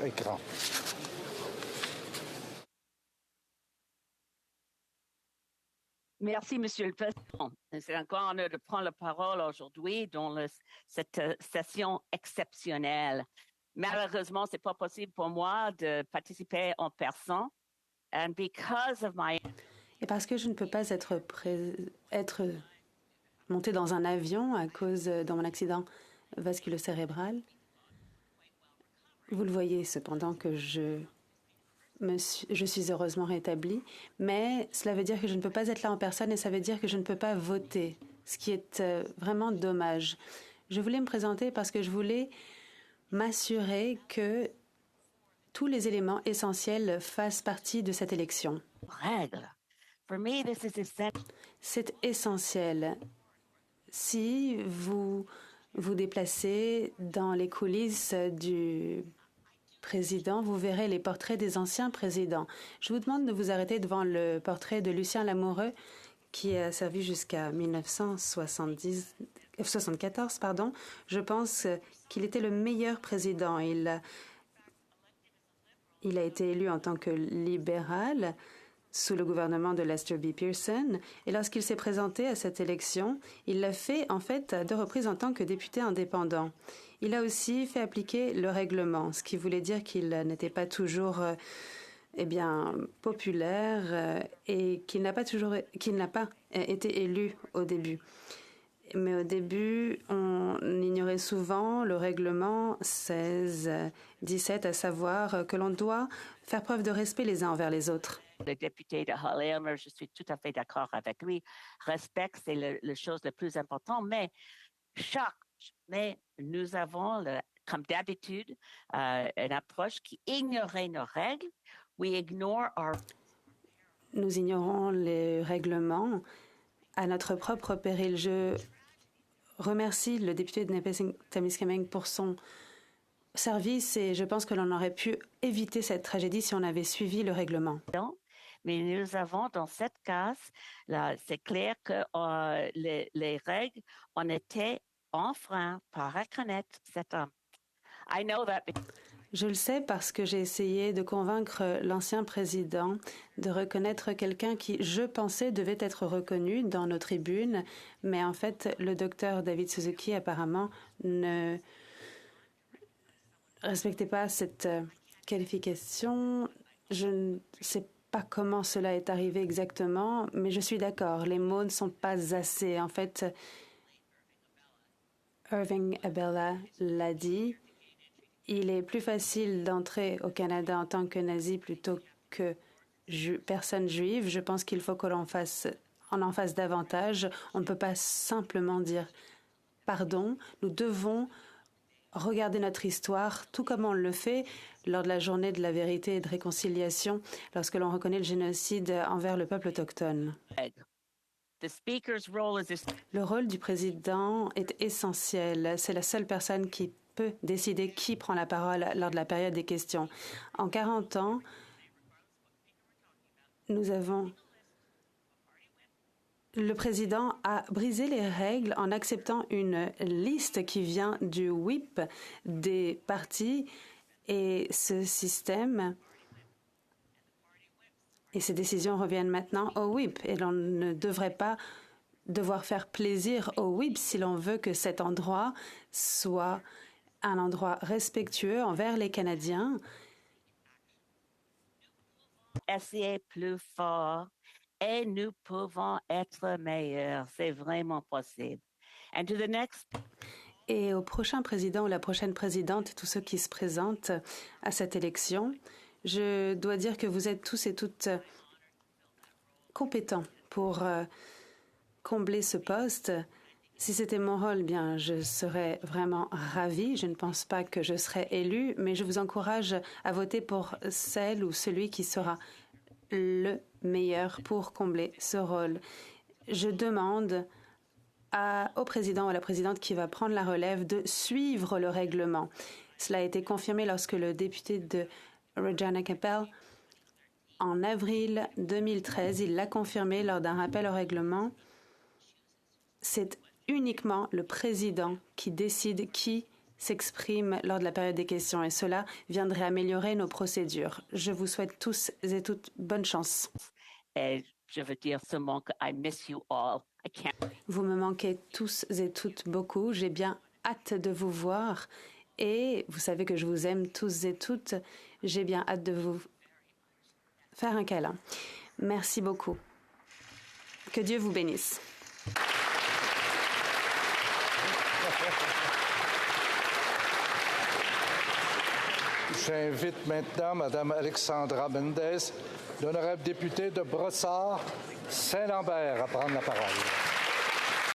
écran. Merci, Monsieur le Président. C'est encore un honneur de prendre la parole aujourd'hui dans cette session exceptionnelle. Malheureusement, c'est pas possible pour moi de participer en personne. And because of my... Et parce que je ne peux pas être montée dans un avion à cause de mon accident vasculo-cérébral, vous le voyez cependant que je suis heureusement rétablie, mais cela veut dire que je ne peux pas être là en personne et ça veut dire que je ne peux pas voter, ce qui est vraiment dommage. Je voulais me présenter parce que je voulais m'assurer que tous les éléments essentiels fassent partie de cette élection. C'est essentiel. Si vous vous déplacez dans les coulisses du président, vous verrez les portraits des anciens présidents. Je vous demande de vous arrêter devant le portrait de Lucien Lamoureux, qui a servi jusqu'à 1974. Je pense qu'il était le meilleur président. Il a été élu en tant que libéral sous le gouvernement de Lester B. Pearson. Et lorsqu'il s'est présenté à cette élection, il l'a fait en fait à 2 reprises en tant que député indépendant. Il a aussi fait appliquer le règlement, ce qui voulait dire qu'il n'était pas toujours populaire et qu'il n'a pas été élu au début. Mais au début, on ignorait souvent le règlement 16-17, à savoir que l'on doit faire preuve de respect les uns envers les autres. Le député de Hull-Aylmer, je suis tout à fait d'accord avec lui. Respect, c'est la chose la plus importante, mais nous avons, comme d'habitude, une approche qui ignorait nos règles. Nous ignorons les règlements à notre propre péril. Je remercie le député de Nipissing-Témiscamingue pour son service et je pense que l'on aurait pu éviter cette tragédie si on avait suivi le règlement. Mais nous avons, dans cette case, c'est clair que les règles ont été enfreintes par reconnaître cet homme. Je le sais parce que j'ai essayé de convaincre l'ancien président de reconnaître quelqu'un qui, je pensais, devait être reconnu dans nos tribunes, mais en fait, le docteur David Suzuki apparemment ne respectait pas cette qualification. Je ne sais pas comment cela est arrivé exactement, mais je suis d'accord, les mots ne sont pas assez. En fait, Irving Abella l'a dit. Il est plus facile d'entrer au Canada en tant que nazi plutôt que personne juive. Je pense qu'il faut qu'on en fasse davantage. On ne peut pas simplement dire pardon. Nous devons regarder notre histoire, tout comme on le fait lors de la journée de la vérité et de réconciliation, lorsque l'on reconnaît le génocide envers le peuple autochtone. Le rôle du président est essentiel. C'est la seule personne qui peut décider qui prend la parole lors de la période des questions. En 40 ans, le président a brisé les règles en acceptant une liste qui vient du whip des partis et ce système et ces décisions reviennent maintenant au whip et l'on ne devrait pas devoir faire plaisir au whip si l'on veut que cet endroit soit un endroit respectueux envers les Canadiens. Essayer plus fort et nous pouvons être meilleurs. C'est vraiment possible. And to the next... Et au prochain président ou la prochaine présidente, tous ceux qui se présentent à cette élection, je dois dire que vous êtes tous et toutes compétents pour combler ce poste. Si c'était mon rôle, bien, je serais vraiment ravie. Je ne pense pas que je serai élue, mais je vous encourage à voter pour celle ou celui qui sera le meilleur pour combler ce rôle. Je demande au président ou à la présidente qui va prendre la relève de suivre le règlement. Cela a été confirmé lorsque le député de Regina Campbell, en avril 2013, il l'a confirmé lors d'un rappel au règlement. C'est uniquement le président qui décide qui s'expriment lors de la période des questions et cela viendrait améliorer nos procédures. Je vous souhaite tous et toutes bonne chance. Et je veux dire seulement que I miss you all. I can't. Vous me manquez tous et toutes beaucoup. J'ai bien hâte de vous voir et vous savez que je vous aime tous et toutes. J'ai bien hâte de vous faire un câlin. Merci beaucoup. Que Dieu vous bénisse. J'invite maintenant Mme Alexandra Mendez, l'honorable députée de Brossard-Saint-Lambert, à prendre la parole.